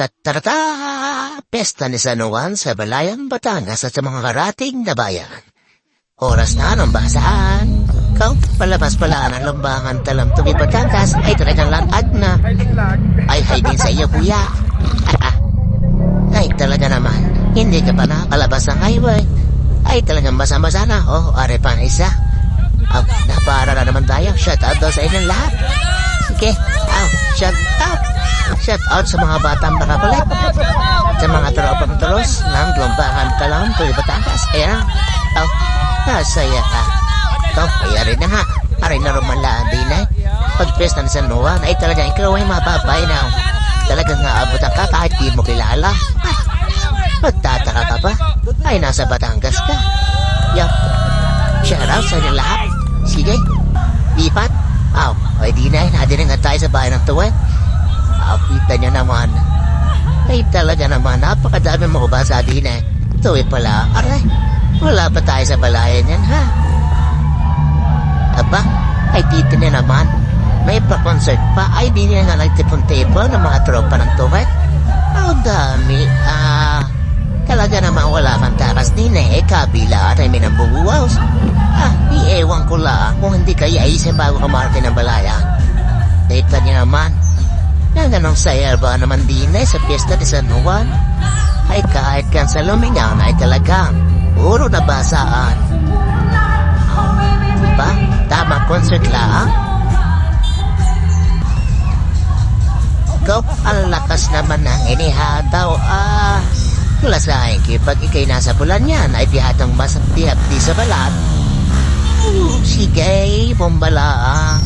Tatarata! Pesta ni San Juan sa Balayang Batangas at sa mga karating na bayan. Oras na ng basahan. Kung palabas pala ng lambangan talam tubi Batangas ay talagang latag na. Ay din sa iyo, kuya. Ay talaga naman, hindi ka pa nakalabas ng highway. Ay talagang basa-basa na. Are pa na isa. Napara na naman tayo. Shout out daw sa inyong lahat. Sige, shout out. Shout out sa mga batang nakakulit. Sa mga tropang tulos ng lambangan talam tubi Batangas. Ayan. Nasaya ka. Kaya rin na nga. Aray na rumalaan din eh. Pag-pesta ng San Juan ay talagang ikaw ay mapapay na. Talagang naabutan ka kahit di mo kilala. Magtataka ka pa. Ay nasa Batangas ka. Shout out sa inyo lahat. Sige. Lipat. Ay di na. Nadin nga tayo sa bayan ng tuwan. Kita nyo naman. Ay talaga naman. Napakadami mo basa din eh. Tuwi pala. Aray. Wala pa tayo sa balayan yan ha. Aba, ay dito na naman. May pa-concert pa. Ay di na nga nagtipon-tipon ng mga tropa ng tuwet. Ang dami. Talaga naman wala kang takas din eh. Kabila ay may nambubuwaws. Ewan ko lang kung hindi kayo ayusin bago kamarating ng balayan. Dito niya naman. Na ganong saya ba naman din eh sa piyesta ni San Juan. Ay kahit kan sa lumingan ay talagang puro nabasaan. Diba? Tama concert lang. Go, ang lakas naman ng inihataw. Lasahin kayo pag ikay nasa bulan yan ay tihatang masakti-hapti sa balat. Sige, bumbala.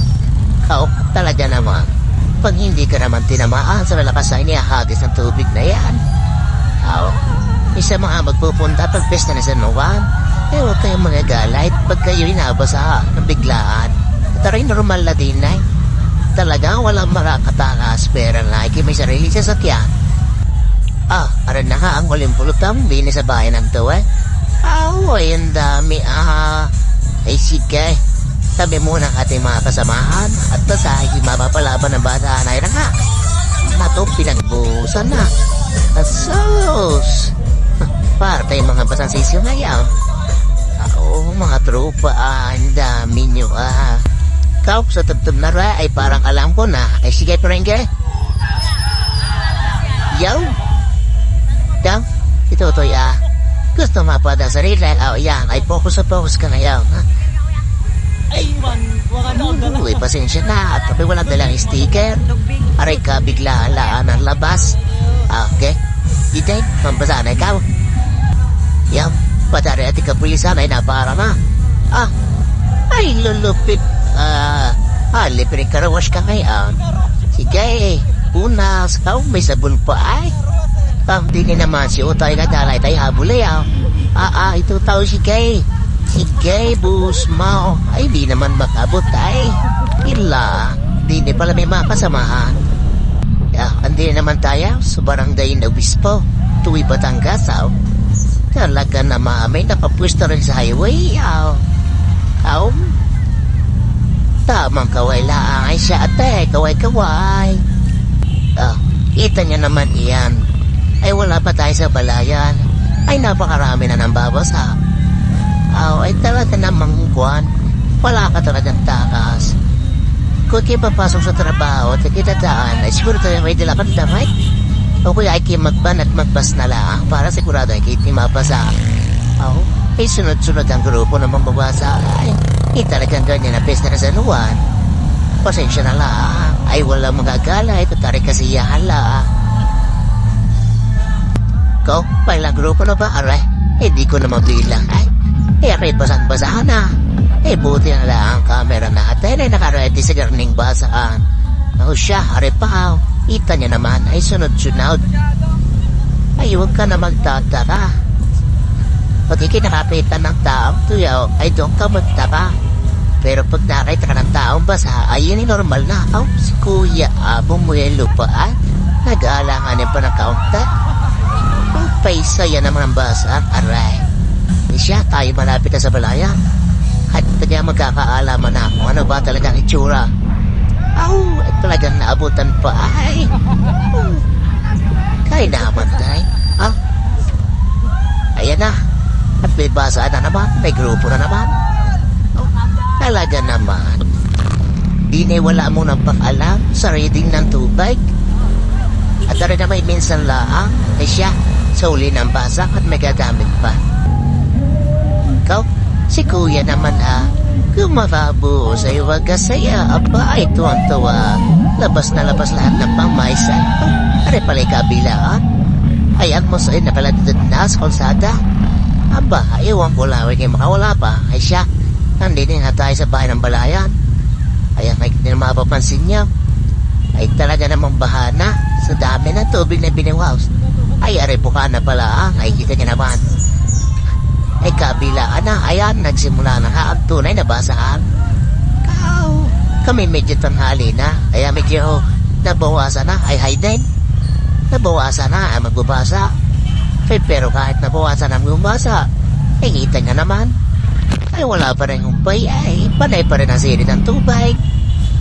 Talaga naman. Pag hindi ka naman tinamaan sa malakas ay inihagis ng tubig na yan. Isa mga magpupunta pag pesta na San Juan, huwag kayong magagalay pag kayo inabasa ng biglaan. Taray normal na din na talagang walang makakatakas pero like may sarili sa sakyan. Aran na nga ang uling pulutang bini sa bayan ng to eh. Ay ang dami ay sige, tabi muna ang ating mga kasamahan at tasahin mapapalaban ng bata na na nga. Nato pinagbusan na. Asos! Para tayong mga basansisyo ngayon. Mga tropa, ang dami nyo Kau sa tubtub na ra ay parang alam ko na. Ay sige parengge. Yaw! Ito to'y gusto mapada sa sarili. Yan, ay focus ka ngayon. Uy, pasensya na. At wala dalang sticker. Aray ka bigla laan ang labas. Okay. Ditay, mambasa na ikaw. Yan, patari at ikapulisan ay napara na. Ay lulupit. Libre karawash ka ngayon. Sige, unas, may sabon pa ay. Dili naman si Utay na dalay tayo habulay ito tao sige. Sige, bus mo. Ay, di naman makabot ay. Di pala may makasamahan. Andi naman tayo sa barangay na Obispo. Tuwi Batangas Talaga naman may nakapwesto rin sa highway tamang kaway lang ay siya ate. Kaway kita niya naman iyan. Ay wala pa tayo sa balayan. Ay napakarami na ng babasa. Ay talaga namang kuwan. Wala ka talagang takas. Kung kayo papasok sa trabaho at kita daan, ay siguro tayo may dala kang damay. O kaya ay kayo magban at magbas na lang para sigurado ay kayo mapasa. Ay sunod-sunod ang grupo na mambabasa. Ay talagang ganyan na pesta na San Juan. Pasensya na lang. Ay walang magagala. Ito tarik kasiyahan lang. Ikaw, pailang grupo na ba? Aray, hindi ko na mabilang. Aray, basahan na. Buti na lang ang camera natin ay nakaredy sa garning basaan. Siya, aray pa. Ita niya naman ay sunod-sunod. Ay, huwag ka na magtataka. Pag ikinakapitan ng taong tuyaw, ay doon ka magtaka. Pero pag nakita ka ng taong basa, ay yun normal na. Si Kuya bumuelo pa nag-aalanganin pa ng kaunta. Paisa yan naman ang basa, aray. Siya, tayo malapit na sa balayan. At kaya magkakaalaman na kung ano ba talagang itsura. Talagang naabutan pa ay. may basa na naman, may grupo na naman. Talaga naman. Di na wala mo nang pakalam sa reading ng tubig. At rin na may minsan laang, siya, sa uli ng basa at may gagamit pa. Ikaw, si kuya naman kumababo sa iwag kasaya, aba, ito ang tawa. Labas na labas lahat ng pamaysan. Are pala kabilaan. Ayan mo sa'yo na pala na sa kalsada. Aba, iwan ko lang, kayo makawala pa. Ay siya, nandito na tayo sa bahay ng balayan. Ayan, may hindi na mapapansin niya. Ay talaga namang bahana sa dami ng tubig na biniwaos. Ay, arebuka na pala, ay kita niya naman. Ay kabilaan na, ayan, nagsimula na ang tunay na basahan. Kami medyo tanghali na, kaya medyo nabawasan na, ay din. Nabawasan na, ay magbabasa. Pero kahit nabawasan na magbabasa, ay kita niya naman. Ay wala pa rin humpay, ay panay pa rin ang siri ng tubig.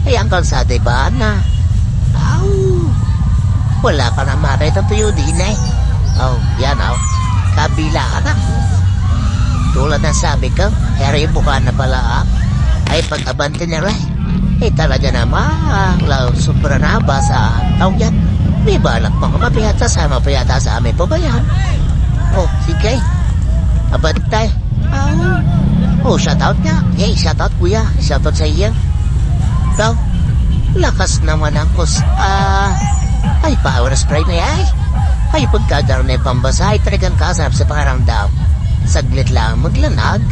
Ay ang kalsada ba na? Wala ka na makita tuyo din eh. Yan kabila ka na. Tulad ng sabi ko, kaya buka na pala ay pag-abante niya rin. Eh talaga naman, sobra na ba sa tawag yan? May balak pang mapiyata sa amin po ba yan? Sige. Abantay. Shoutout nga. Hey, shoutout kuya. Shoutout sa iyo. So, lakas naman ang ay power spray na yan. Ay pagkadaro na yung pambasa, ay talagang kasarap sa pakiramdam. Saglit lang maglanag.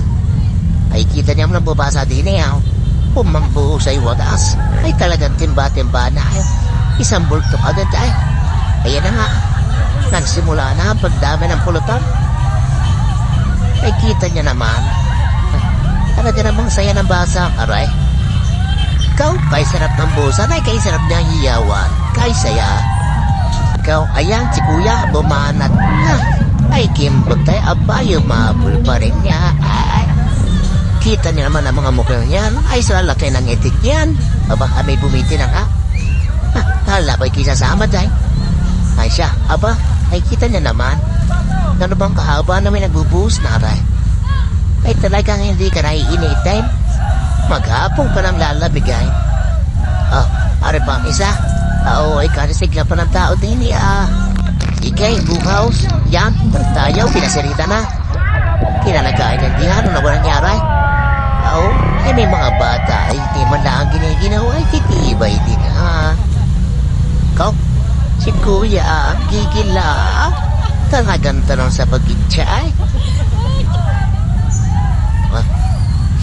Ay kita niya mo nang bubasa din eh. Pumambuho sa iwagas. Ay talagang timba-timba na. Isang bulto agad ay. Ayan na nga. Nagsimula na ang pagdami ng pulutan. Ay kita niya naman. Talaga namang saya ng basa. Aray. Ikaw, kay sarap ng busan ay kay sarap niyang hiyawan. Kay saya. Ikaw, ayan si kuya, bumanat na. Ay kimbag tayo, abayo, mabul pa rin niya. Ay. Kita niya naman ang mga mukha niyan. Ay sa laki ng itik niyan. Aba, may bumiti na nga. Hala ba'y kisasama dahil? Ay siya, aba, ay kita niya naman. Ano bang kahaba na may nagbubuhos na aray? Ay talagang hindi ka naiinitin. Maghapong ka nang lalabigay. Ari pa ang isa. Ay karisigla pa ng tao din Sige, buhaws. Yan, tayo, pinasirita na. Kinalagain ng diyan, ano ba nangyari? Ay may mga bata ay hindi man lang giniginawa ay titibay din Ikaw, si kuya gigila. Talagang tanong sa pagkitsa ay.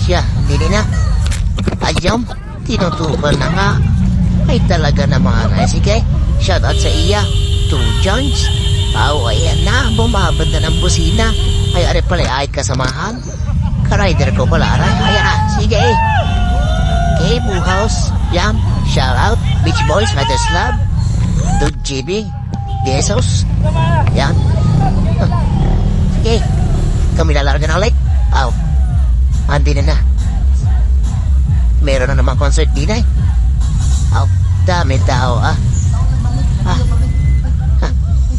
Siya, hindi na. Ayam, tinutupan na nga. Ay talaga naman. Ay sige, shout out sa iya. 2 joints. Ayan na, bumabad na ng busina. Ay are pala ay kasamahan. Ka-rider ko pala aray. Ayan na, sige. Okay, buhaws. Yan, shout out. Beach Boys, Riders Club. Dude GB. Jesus. Yan. Sige. Kami lalarga na ulit. Andi na. Meron na naman concert din ay. Dami tao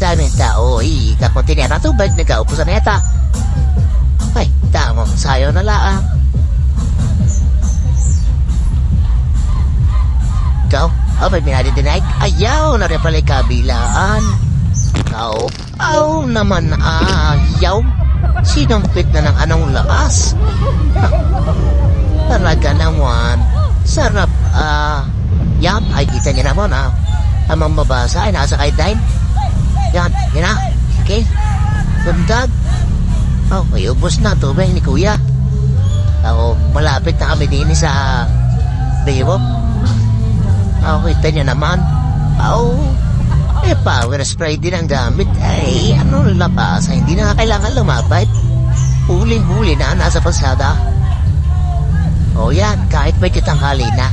dami tao. Kakunti na tubig. Nagkaupo sa neta. Ay, tamang sayo na laang. Ikaw? May minadidinag? Ayaw na rin pala kabilaan. Naman ayaw. Sinumpit na ng anong lakas. Talaga naman. Sarap yan, ay kita niya naman ang mabasa ay nasa kay Dine. Yan, yun na. Okay. Bundag. May ubos na tubig ni kuya. Malapit na kami din sa Baywalk. Kita niya naman. Power spray din ang gamit. Ay, ano lapas? Hindi na kailangan lumapit. Huling-huli na nasa pasada. Yan, kahit may tanghali na.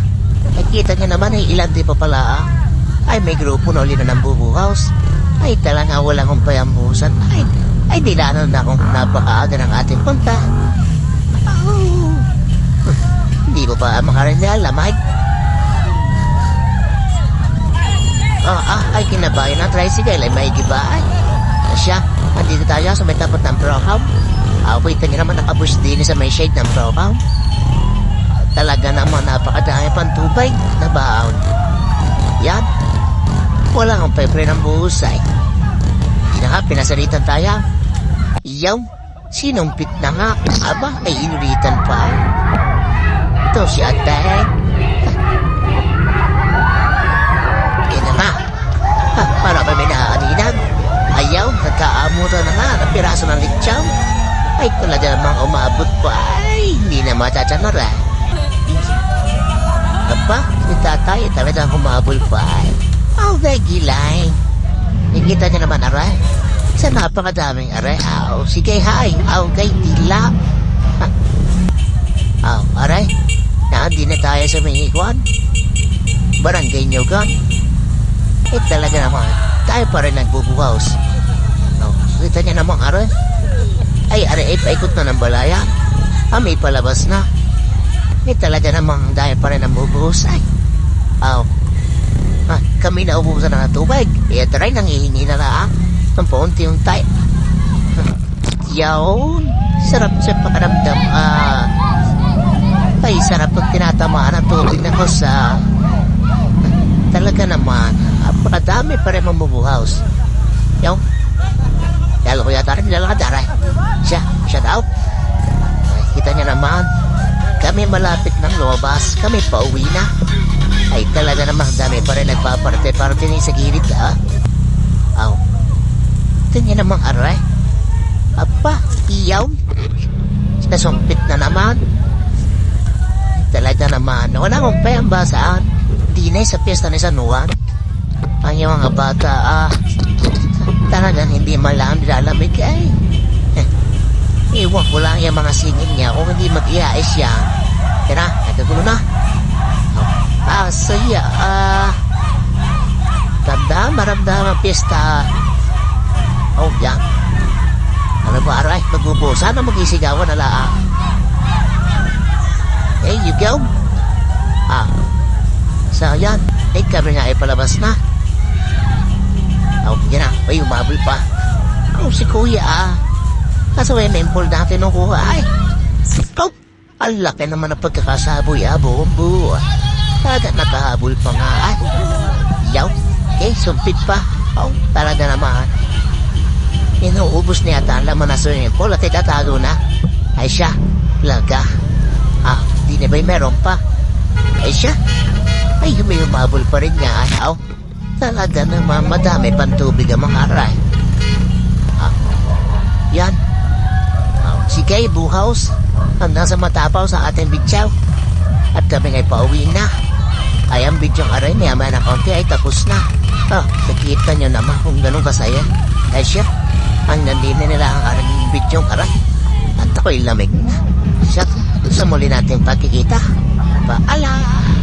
Ay, kita niya naman ay ilan din pa pala. Ay, may grupo na ulit na ng bubuhaws. Ay, talaga walang kumpayambusan. Ay, dilanan na akong napakaaga ng ating punta. Hindi ko pa makarinig, lamay. Ay, kinabayan ng tricycle. Ay, may giba. Ay, siya, andito tayo sa may tapat ng program. Kita niyo naman nakabus din sa may shade ng probaw. Talaga naman napakadami pang tubig na baon. Yan. Wala kang pebre ng buhusay. Hindi na nga, pinasalitan tayo. Yaw, sinumpit na nga. Aba, ay inulitan pa. Ito si ate. Yan na nga. Para ba may nakaaninag? Ayaw, nagkaamutan na nga ng piraso ng litsaw. Ay, talaga namang umabot pa. Ay, hindi na matatanar ah. Aba, si tatay talagang humabol pa. Oh, gilay. Nakita niya naman aray. Sa napakadaming aray. Aw, sige hay. Aw, gay dila. Aw, aray. Naandi na tayo sa Miniguan. Barangay nyo gan. Talaga naman. Tayo pa rin nagbubuhaws. Aw, kita niya naman aray. Ay, aray, paikot na ng balaya. May palabas na. Talaga namang dahil pa rin ang bubuhos. Ay, aw. Kami na ubusan na ng tubig. Try nang ihingi na lang. Ang paunti-untay. Yawn. Sarap sa pakaramdam. Ay, sarap pag tinatamaan ang tubig na kosa. Talaga naman. Apakadami pa rin mamubuhaws. Yawn. Lalo ko yata rin nilalakad aray. Siya daw. Kita niya naman. Kami malapit ng lumabas. Kami pauwi na. Ay talaga namang dami pa rin nagpaparte-parte niya sa gilid ha. Aw. Ito niya namang aray. Apa, iyaw. Nasumpit na naman. Talaga naman. Wala mong payambasaan. Di na sa piyesta ni San Juan. Ang yung mga bata talagang hindi malang nilalamig ay. Iwan ko lang yung mga singin niya kung hindi mag-iayos yan. Tira, nagkagulo na. Saya, tanda, maramdaman ang piyesta. Oh, yan. Ano ba, aray, magbubo. Sana mag-isigawan na laang. Hey, you go. So, yan. Kami nga ay palabas na. Oh, yan na. May umabol pa. Oh, si kuya, Kaso may impol natin nung kuha. Ay, oh, ang laki naman ang pagkakasaboy, bombo. Talaga nakahabol pa nga. Ay, yaw. Sumpit pa. Oh, talaga naman. Inuubos niya ata ang laman na swimming pool at itatago na. Ay siya, laga. Di na ba'y meron pa? Ay siya. Ay, may umabol pa rin niya. Ay, talaga naman madami pang tubig ang mga aray. Yan. Sige, buhaws. Hanggang sa matapaw sa ating bitsaw. At kami ngay pauwi na. Ay, ang bidyong aray niya may na konti ay tapos na. Nakita nyo naman kung ganun kasaya. Ay siya, ang nandina nila ang aring bidyong aray. At ako'y lamig na. Siya, sa muli nating pagkikita. Paalam!